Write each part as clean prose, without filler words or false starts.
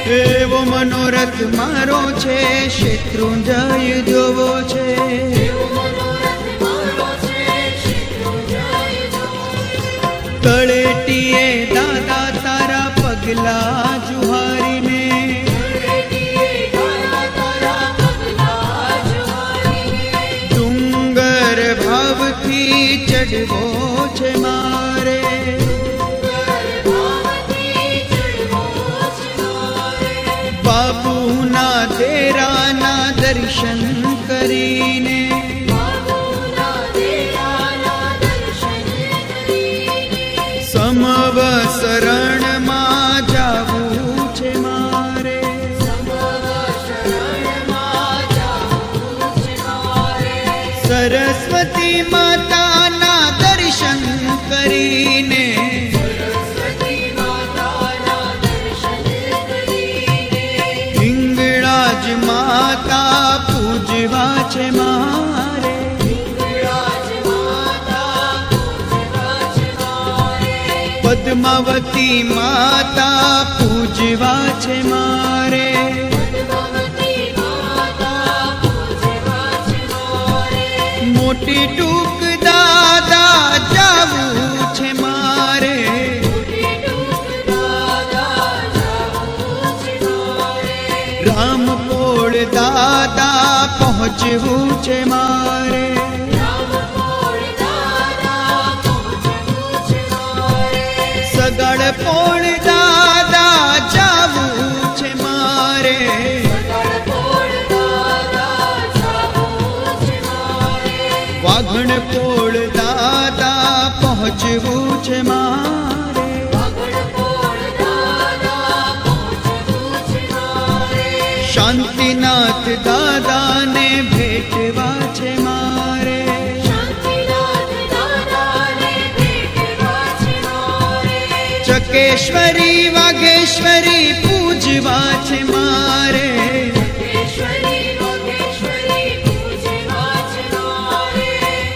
એવો મનોરથ મારો છે, શેત્રુંજય જોવો છે. તળેટીએ દાદા તારા પગલા જુહારીને, ડુંગર ભાવથી ચડવો છે મારે. બાપુના તેરાના દર્શન કરીને, સમવસરણમાં જાવું છે મારે. સરસ્વતી માતાના દર્શન કરીને, હિંગળાજ માતા પૂજવા છે મારે. પદ્માવતી માતા પૂજવા છે મારે. મોટી ટૂંક દાદા જાવું છે મારે. રામપોળ દાદા પહોંચવું છે મારે. સગડપોળ દાદા જાવું છે મારે. વાઘણપોળ દાદા પહોંચવું છે મારે. શાંતિનાથ દાદાને ભેટવા છે મારે. ચકેશ્વરી વાઘેશ્વરી પૂજવા છે મારે.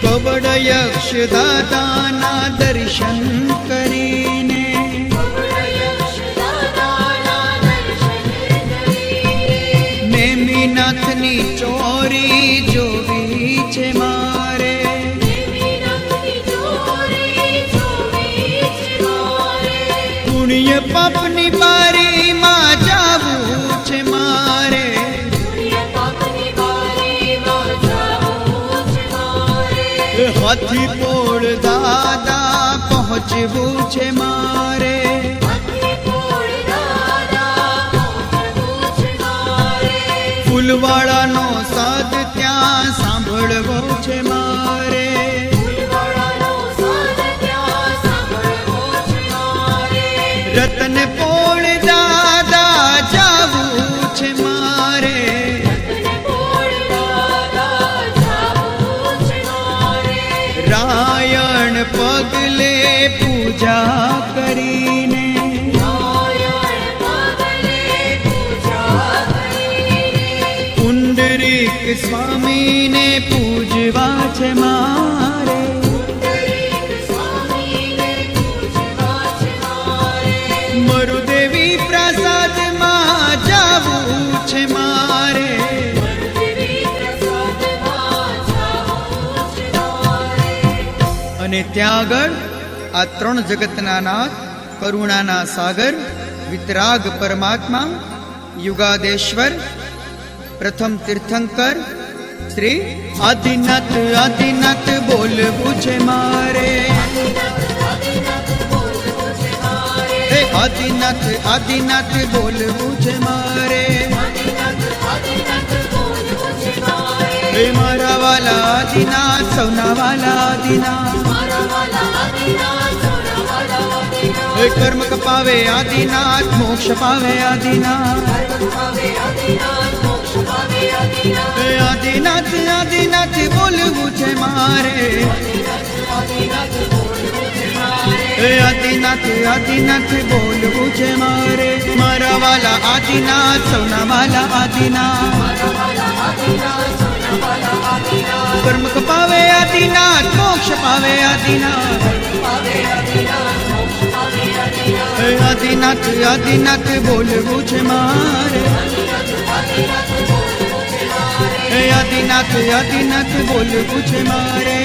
કવડ યક્ષ દાદાના દર્શન કરીને, નેમિનાથની ચોરી જોવી છે મારે. પુણ્ય પાપની બારીમાં જાવું છે મારે. હાથી પોળ દાદા પહોંચવું છે મારે. ફૂલવાળાનો સાદ ત્યાં સાંભળવો છે મારે. રતનપોળ દાદા જાવું છે મારે. રાયણ પગલે પૂજા કરીને, પુંડરીક સ્વામીને પૂજવા છે મારે. મરુદેવી પ્રસાદમાં જાવું છે મારે. અને ત્યાં આગળ આ ત્રણ જગતના નાથ, કરુણાના સાગર, વિતરાગ પરમાત્મા, યુગાદેશ્વર, પ્રથમ તીર્થંકર શ્રી આદિનાથ આદિનાથ બોલવું છે મારે. આદિનાથ આદિનાથ બોલવું છે મારે. હે મારા વાલા આદિનાથ, સૌના વાલા આદિનાથ. હે કર્મ કપાવે આદિનાથ, મોક્ષ પાવે આદિનાથ. હે આદિનાથ આદિનાથ બોલવું છે મારે. હે આદિનાથ આદિનાથ બોલવું છે મારે. મારા વાલા આદિનાથ, સૌના વાલા આદિનાથ. કર્મ કપાવે આદિનાથ, મોક્ષ પાવે આદિનાથ. હે આદિનાથ આદિનાથ બોલવું છે મારે આદિનાથ આદિનાથ બોલવું છે મારે